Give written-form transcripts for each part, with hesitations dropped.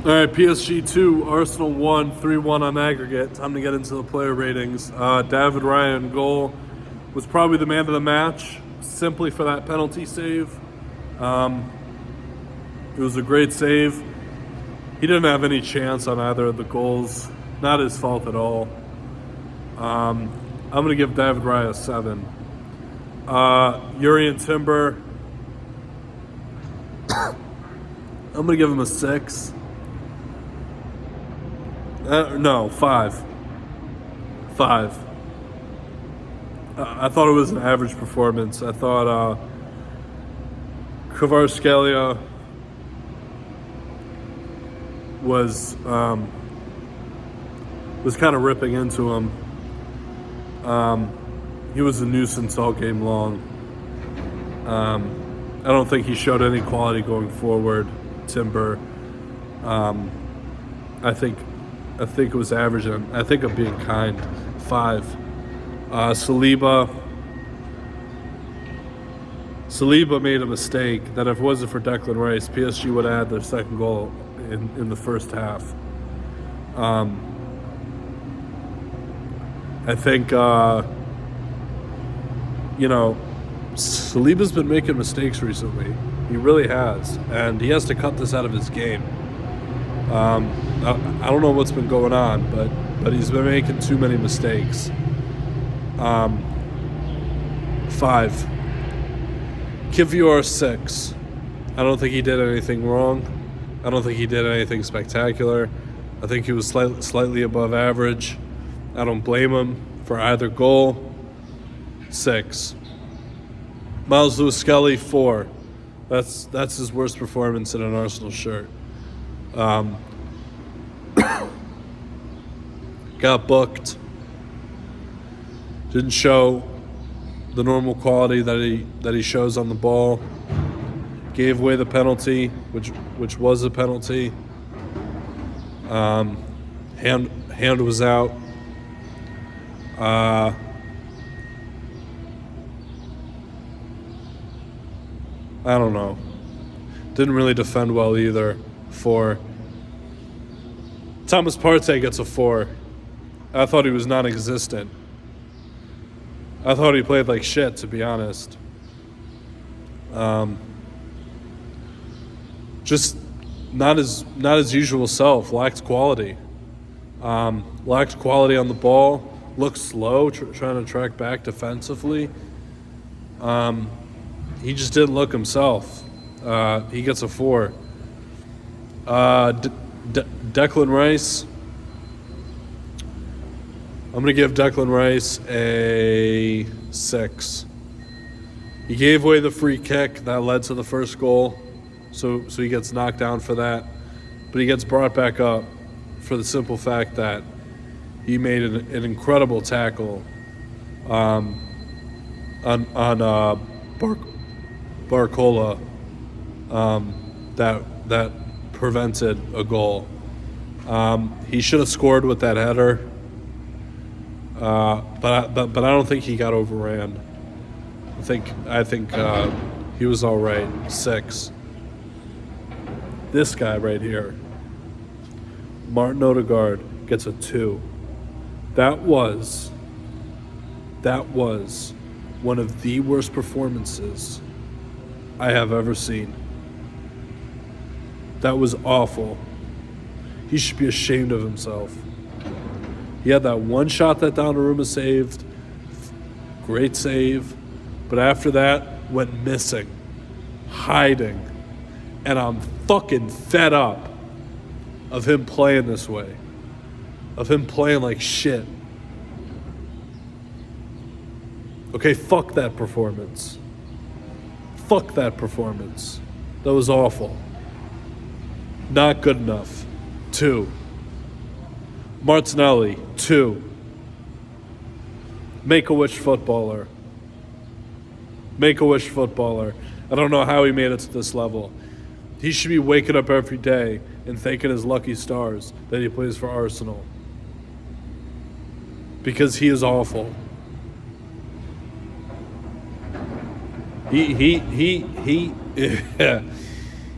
All right, PSG 2, Arsenal 1, 3-1 on aggregate. Time to get into the player ratings. David Ryan, goal, was probably the man of the match, simply for that penalty save. It was a great save. He didn't have any chance on either of the goals. Not his fault at all. I'm going to give David Raya a 7. Urian Timber, I'm going to give him a 6. No, 5. 5. I thought it was an average performance. I thought Kvaratskhelia was kind of ripping into him. He was a nuisance all game long. I don't think he showed any quality going forward. Timber, I think it was average, and I think I'm being kind. 5. Saliba made a mistake that if it wasn't for Declan Rice, PSG would have had their second goal in the first half. I think, Saliba's been making mistakes recently. He really has. And he has to cut this out of his game. I don't know what's been going on, but he's been making too many mistakes. 5. Kivior 6. I don't think he did anything wrong. I don't think he did anything spectacular. I think he was slightly above average. I don't blame him for either goal. 6. Miles Lewis-Skelly 4. That's his worst performance in an Arsenal shirt. Got booked. Didn't show the normal quality that he shows on the ball. Gave away the penalty, which was a penalty. Hand was out. I don't know. Didn't really defend well either. 4. Thomas Partey gets a 4. I thought he was non-existent. I thought he played like shit, to be honest. Just not his usual self. Lacked quality. Lacked quality on the ball. Looked slow, trying to track back defensively. He just didn't look himself. He gets a 4. Declan Rice. I'm going to give Declan Rice a 6. He gave away the free kick that led to the first goal, so he gets knocked down for that. But he gets brought back up for the simple fact that he made an incredible tackle on Barcola that prevented a goal. He should have scored with that header. But I don't think he got overran. I think he was all right. 6. This guy right here, Martin Odegaard, gets a 2. That was one of the worst performances I have ever seen. That was awful. He should be ashamed of himself. He had that one shot that Donnarumma saved. Great save. But after that, went missing. Hiding. And I'm fucking fed up of him playing this way. Of him playing like shit. Okay, fuck that performance. Fuck that performance. That was awful. Not good enough. 2. Martinelli, 2. Make-A-Wish footballer. Make-A-Wish footballer. I don't know how he made it to this level. He should be waking up every day and thanking his lucky stars that he plays for Arsenal. Because he is awful. He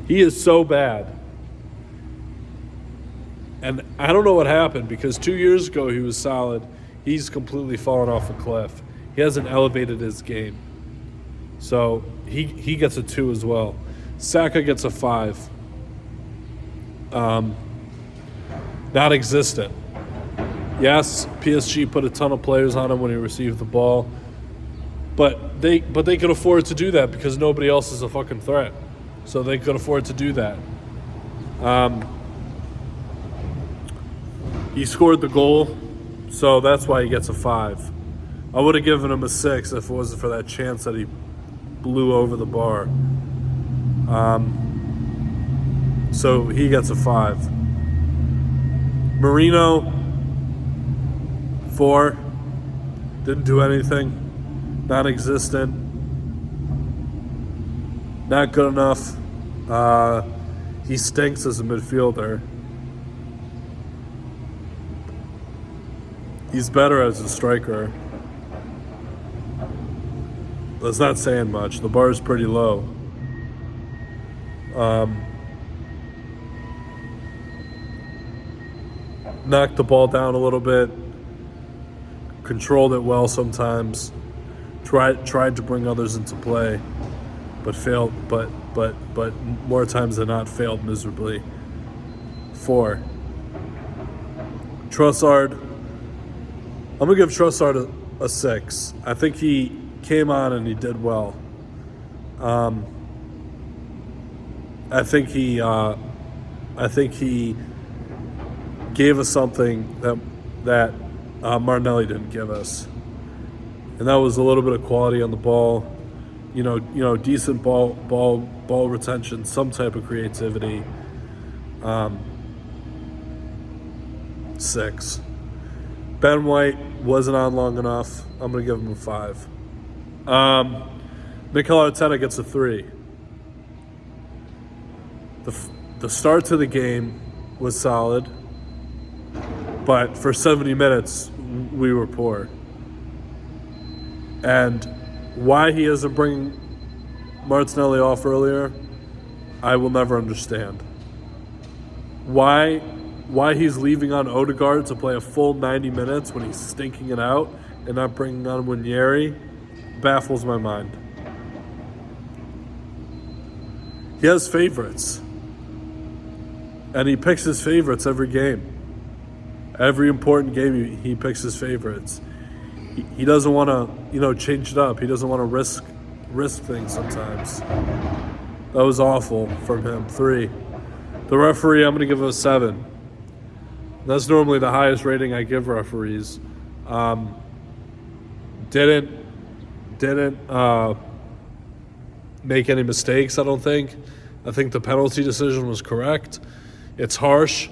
is so bad. And I don't know what happened, because 2 years ago he was solid. He's completely fallen off a cliff. He hasn't elevated his game. So he gets a 2 as well. Saka gets a 5. Non-existent. Yes, PSG put a ton of players on him when he received the ball. But they could afford to do that because nobody else is a fucking threat. So they could afford to do that. He scored the goal, so that's why he gets a 5. I would have given him a 6 if it wasn't for that chance that he blew over the bar. So he gets a 5. Marino, 4. Didn't do anything. Non-existent. Not good enough. He stinks as a midfielder. He's better as a striker. That's not saying much. The bar is pretty low. Knocked the ball down a little bit. Controlled it well sometimes. Tried to bring others into play, but failed. But more times than not, failed miserably. 4. Trossard. I'm gonna give Trossard a 6. I think he came on and he did well. I think he gave us something that Martinelli didn't give us, and that was a little bit of quality on the ball. You know, decent ball retention, some type of creativity. 6. Ben White wasn't on long enough. I'm going to give him a 5. Mikel Arteta gets a 3. The start to the game was solid, but for 70 minutes, we were poor. And why he isn't bringing Martinelli off earlier, I will never understand. Why he's leaving on Odegaard to play a full 90 minutes when he's stinking it out and not bringing on Winieri baffles my mind. He has favorites. And he picks his favorites every game. Every important game he picks his favorites. He doesn't want to, change it up. He doesn't want to risk things sometimes. That was awful from him. 3. The referee, I'm going to give him a 7. That's normally the highest rating I give referees. Didn't make any mistakes, I don't think. I think the penalty decision was correct. It's harsh,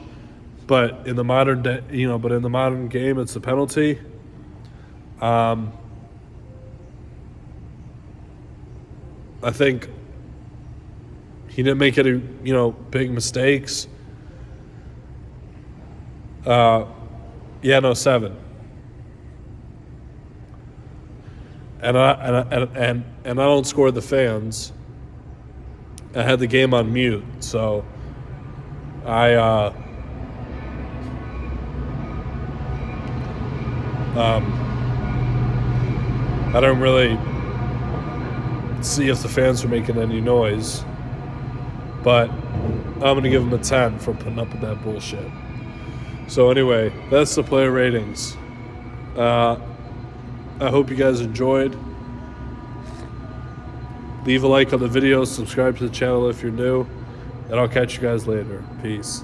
but in the modern game, it's a penalty. I think he didn't make any, big mistakes. 7. And I don't score the fans. I had the game on mute, so I don't really see if the fans were making any noise, but I'm going to give them a 10 for putting up with that bullshit. So anyway, that's the player ratings. I hope you guys enjoyed. Leave a like on the video, subscribe to the channel if you're new, and I'll catch you guys later. Peace.